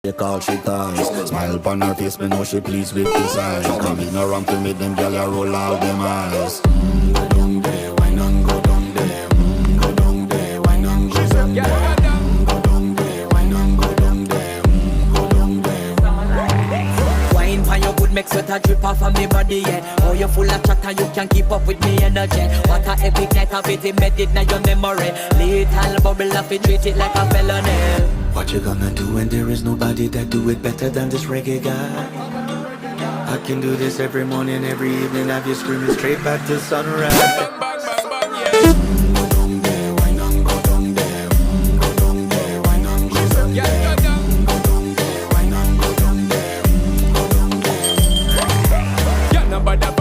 They call she ties. Smile upon her face, me know she pleased with this eyes. Coming around to meet them, girl, you roll out them eyes. Go down there, why not go down there? Go down there, why not go down there? Go down there, why not go down there? Go down there. Wine for your good, make sweat a drip off of me body, yeah. Oh, you full of chatter, you can keep up with me energy. What a epic night of it, embedded in your memory. Little bubble of it, treat it like a felony. What you gonna do when there is nobody that do it better than this reggae guy? I can do this every morning, every evening, have you screaming straight back to sunrise. Bang, bang, bang, bang, yeah.